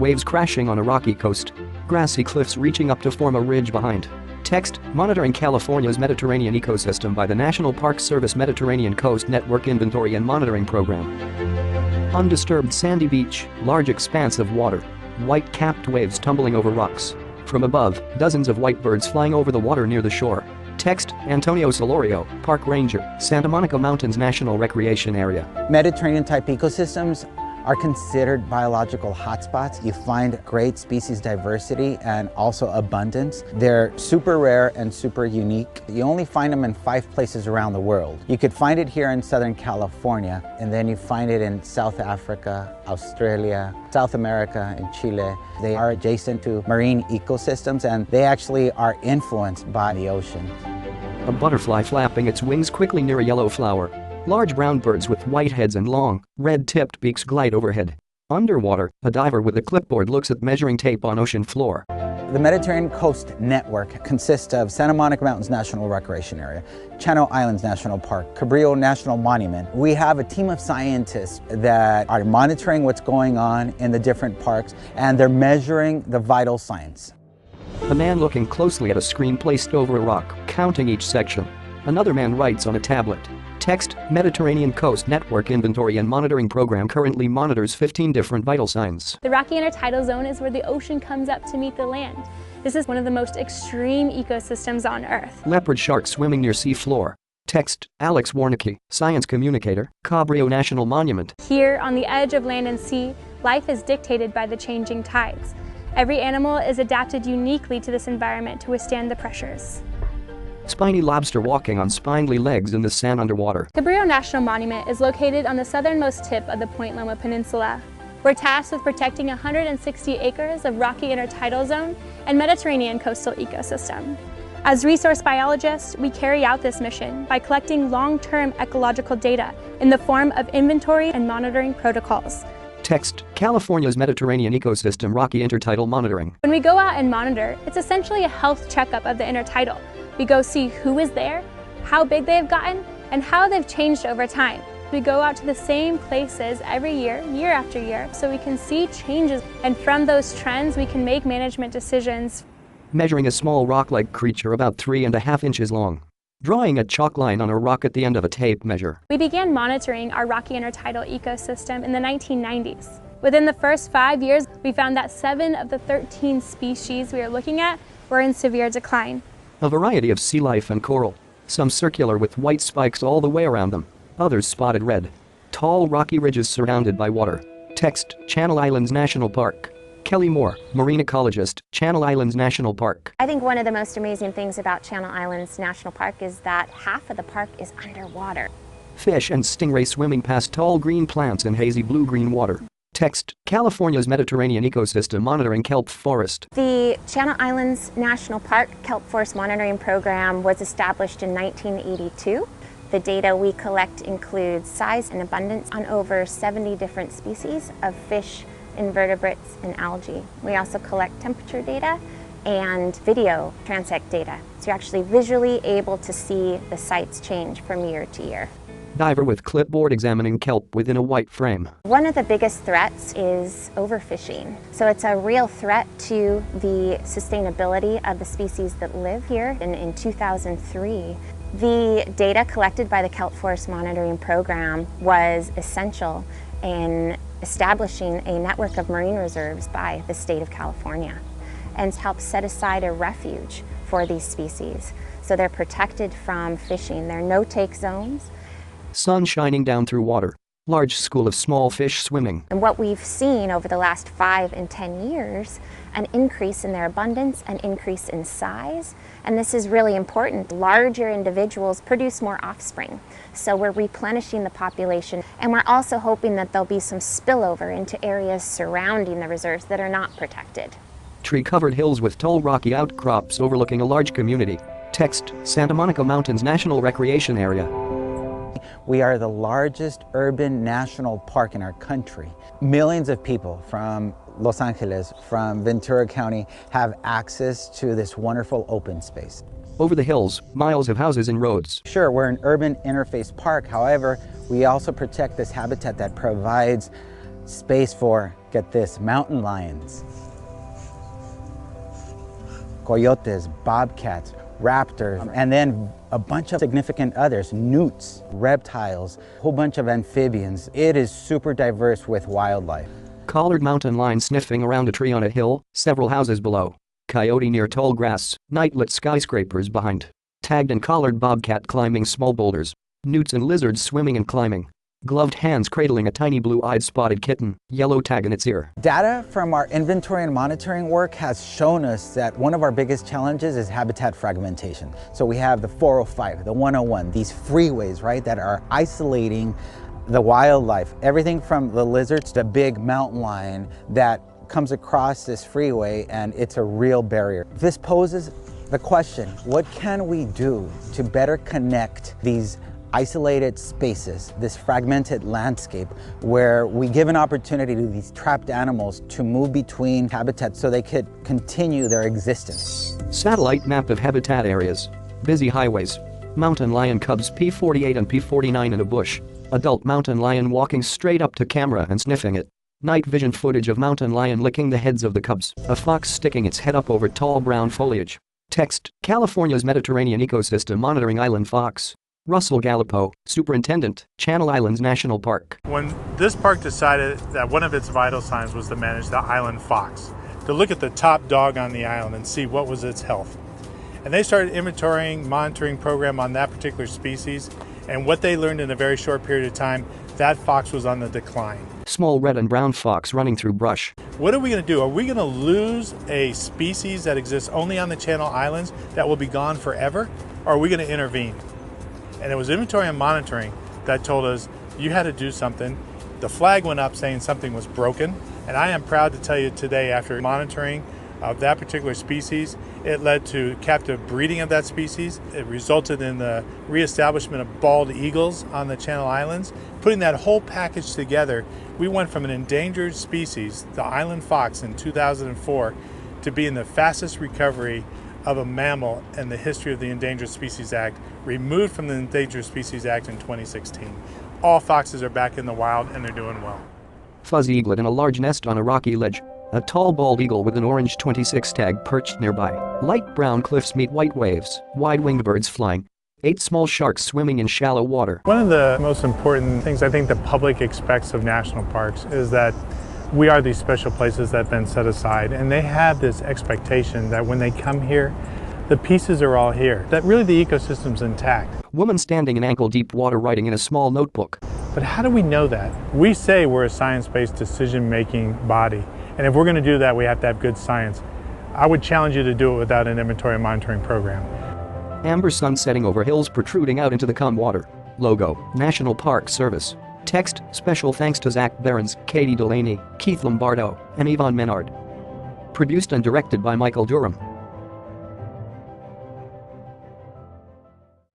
waves crashing on a rocky coast. Grassy cliffs reaching up to form a ridge behind. Text, monitoring California's Mediterranean ecosystem by the National Park Service Mediterranean Coast Network Inventory and Monitoring Program. Undisturbed sandy beach, large expanse of water. White-capped waves tumbling over rocks. From above, dozens of white birds flying over the water near the shore. Text, Antonio Solorio, Park Ranger, Santa Monica Mountains National Recreation Area. Mediterranean-type ecosystems are considered biological hotspots. You find great species diversity and also abundance. They're super rare and super unique. You only find them in 5 places around the world. You could find it here in Southern California, and then you find it in South Africa, Australia, South America, and Chile. They are adjacent to marine ecosystems, and they actually are influenced by the ocean. A butterfly flapping its wings quickly near a yellow flower. Large brown birds with white heads and long, red-tipped beaks glide overhead. Underwater, a diver with a clipboard looks at measuring tape on ocean floor. The Mediterranean Coast Network consists of Santa Monica Mountains National Recreation Area, Channel Islands National Park, Cabrillo National Monument. We have a team of scientists that are monitoring what's going on in the different parks, and they're measuring the vital signs. A man looking closely at a screen placed over a rock, counting each section. Another man writes on a tablet. Text, Mediterranean Coast Network Inventory and Monitoring Program currently monitors 15 different vital signs. The rocky intertidal zone is where the ocean comes up to meet the land. This is one of the most extreme ecosystems on Earth. Leopard shark swimming near sea floor. Text, Alex Warneke, Science Communicator, Cabrillo National Monument. Here, on the edge of land and sea, life is dictated by the changing tides. Every animal is adapted uniquely to this environment to withstand the pressures. Spiny lobster walking on spindly legs in the sand underwater. Cabrillo National Monument is located on the southernmost tip of the Point Loma Peninsula. We're tasked with protecting 160 acres of rocky intertidal zone and Mediterranean coastal ecosystem. As resource biologists, we carry out this mission by collecting long-term ecological data in the form of inventory and monitoring protocols. Text, California's Mediterranean Ecosystem Rocky Intertidal Monitoring. When we go out and monitor, it's essentially a health checkup of the intertidal. We go see who is there, how big they have gotten, and how they've changed over time. We go out to the same places every year, year after year, so we can see changes, and from those trends we can make management decisions. Measuring a small rock-like creature about 3.5 inches long. Drawing a chalk line on a rock at the end of a tape measure. We began monitoring our rocky intertidal ecosystem in the 1990s. Within the first 5 years, we found that 7 of the 13 species we are looking at were in severe decline. A variety of sea life and coral. Some circular with white spikes all the way around them. Others spotted red. Tall rocky ridges surrounded by water. Text, Channel Islands National Park. Kelly Moore, marine ecologist, Channel Islands National Park. I think one of the most amazing things about Channel Islands National Park is that half of the park is underwater. Fish and stingray swimming past tall green plants in hazy blue-green water. Text, California's Mediterranean Ecosystem Monitoring KELP Forest. The Channel Islands National Park KELP Forest Monitoring Program was established in 1982. The data we collect includes size and abundance on over 70 different species of fish, invertebrates, and algae. We also collect temperature data and video transect data. So you're actually visually able to see the sites change from year to year. Diver with clipboard examining kelp within a white frame. One of the biggest threats is overfishing. So it's a real threat to the sustainability of the species that live here. And in 2003, the data collected by the KELP Forest Monitoring Program was essential in establishing a network of marine reserves by the state of California and help set aside a refuge for these species. So they're protected from fishing. There are no-take zones. Sun shining down through water. Large school of small fish swimming. And what we've seen over the last 5 and 10 years, an increase in their abundance, an increase in size. And this is really important. Larger individuals produce more offspring. So we're replenishing the population. And we're also hoping that there'll be some spillover into areas surrounding the reserves that are not protected. Tree-covered hills with tall rocky outcrops overlooking a large community. Text, Santa Monica Mountains National Recreation Area. We are the largest urban national park in our country. Millions of people from Los Angeles, from Ventura County have access to this wonderful open space. Over the hills, miles of houses and roads. Sure, we're an urban interface park. However, we also protect this habitat that provides space for, get this, mountain lions, coyotes, bobcats, raptors, and then a bunch of significant others, newts, reptiles, a whole bunch of amphibians. It is super diverse with wildlife. Collared mountain lion sniffing around a tree on a hill, several houses below. Coyote near tall grass, nightlit skyscrapers behind. Tagged and collared bobcat climbing small boulders. Newts and lizards swimming and climbing. Gloved hands cradling a tiny blue-eyed spotted kitten, yellow tag in its ear. Data from our inventory and monitoring work has shown us that one of our biggest challenges is habitat fragmentation. So we have the 405, the 101, these freeways, right, that are isolating the wildlife. Everything from the lizards to big mountain lion that comes across this freeway, and it's a real barrier. This poses the question, what can we do to better connect these isolated spaces, this fragmented landscape, where we give an opportunity to these trapped animals to move between habitats so they could continue their existence. Satellite map of habitat areas. Busy highways. Mountain lion cubs P48 and P49 in a bush. Adult mountain lion walking straight up to camera and sniffing it. Night vision footage of mountain lion licking the heads of the cubs. A fox sticking its head up over tall brown foliage. Text, California's Mediterranean Ecosystem Monitoring Island Fox. Russell Gallipo, Superintendent, Channel Islands National Park. When this park decided that one of its vital signs was to manage the island fox, to look at the top dog on the island and see what was its health. And they started inventorying, monitoring program on that particular species, and what they learned in a very short period of time, that fox was on the decline. Small red and brown fox running through brush. What are we going to do? Are we going to lose a species that exists only on the Channel Islands that will be gone forever? Or are we going to intervene? And it was inventory and monitoring that told us you had to do something. The flag went up saying something was broken. And I am proud to tell you today, after monitoring of that particular species, it led to captive breeding of that species. It resulted in the reestablishment of bald eagles on the Channel Islands. Putting that whole package together, we went from an endangered species, the island fox in 2004, to being the fastest recovery of a mammal in the history of the Endangered Species Act, removed from the Endangered Species Act in 2016. All foxes are back in the wild and they're doing well. Fuzzy eaglet in a large nest on a rocky ledge. A tall bald eagle with an orange 26 tag perched nearby. Light brown cliffs meet white waves, wide-winged birds flying. 8 small sharks swimming in shallow water. One of the most important things I think the public expects of national parks is that we are these special places that have been set aside, and they have this expectation that when they come here, the pieces are all here, that really the ecosystem's intact. Woman standing in ankle-deep water writing in a small notebook. But how do we know that? We say we're a science-based decision-making body, and if we're going to do that, we have to have good science. I would challenge you to do it without an inventory and monitoring program. Amber sun setting over hills protruding out into the calm water. Logo, National Park Service. Text, special thanks to Zach Behrens, Katie Delaney, Keith Lombardo, and Yvonne Menard. Produced and directed by Michael Durham.